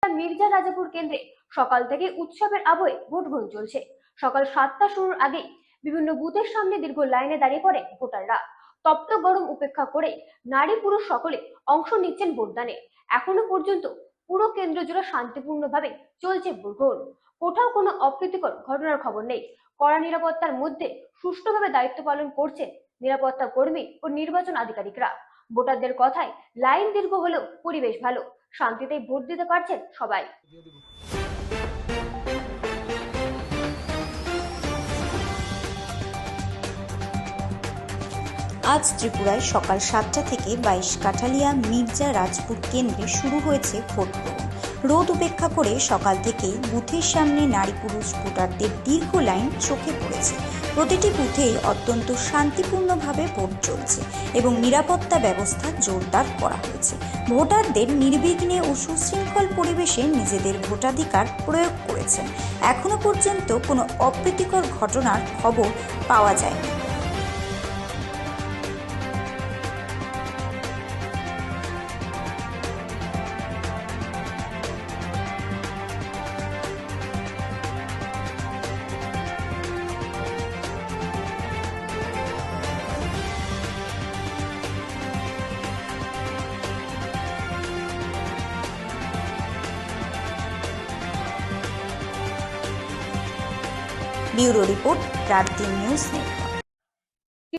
মির্জা রাজাপুর কেন্দ্রে সকাল থেকে উৎসবের আবহে ভোট গ্রহণ চলছে। সকাল 7টা শুরুর আগেই বিভিন্ন বুথের সামনে দীর্ঘ লাইনে দাঁড়িয়ে পড়ে ভোটাররা। তপ্ত গরম উপেক্ষা করে নারী পুরুষ সকলে অংশ নিচ্ছেন ভোটদানে। এখনো পর্যন্ত পুরো কেন্দ্র জুড়ে শান্তিপূর্ণভাবে চলছে ভোট গ্রহণ। কোথাও কোনো অপ্রীতিকর ঘটনার খবর নেই। কড়া নিরাপত্তার মধ্যে সুষ্ঠুভাবে দায়িত্ব পালন করছেন নিরাপত্তা কর্মী ও নির্বাচন আধিকারিকরা। ভোটারদের কথায় লাইন দীর্ঘ হলেও পরিবেশ ভালো, শান্তিতে ভোট দিতে পারছেন সবাই। আজ ত্রিপুরায় সকাল 7টা থেকে 22 কাঠালিয়া মির্জা রাজপুর কেন্দ্রে শুরু হয়েছে ভোট গ্রহণ। রোদ উপেক্ষা করে সকাল থেকেই বুথের সামনে নারী পুরুষ ভোটারদের দীর্ঘ লাইন চোখে পড়েছে। প্রতিটি বুথেই অত্যন্ত শান্তিপূর্ণভাবে ভোট চলছে এবং নিরাপত্তা ব্যবস্থা জোরদার করা হয়েছে। ভোটারদের নির্বিঘ্নে ও সুশৃঙ্খল পরিবেশে নিজেদের ভোটাধিকার প্রয়োগ করেছেন। এখনো পর্যন্ত কোনো অপ্রীতিকর ঘটনার খবর পাওয়া যায়নি। ब्यूरो रिपोर्ट रात दिन न्यूज़ नेट।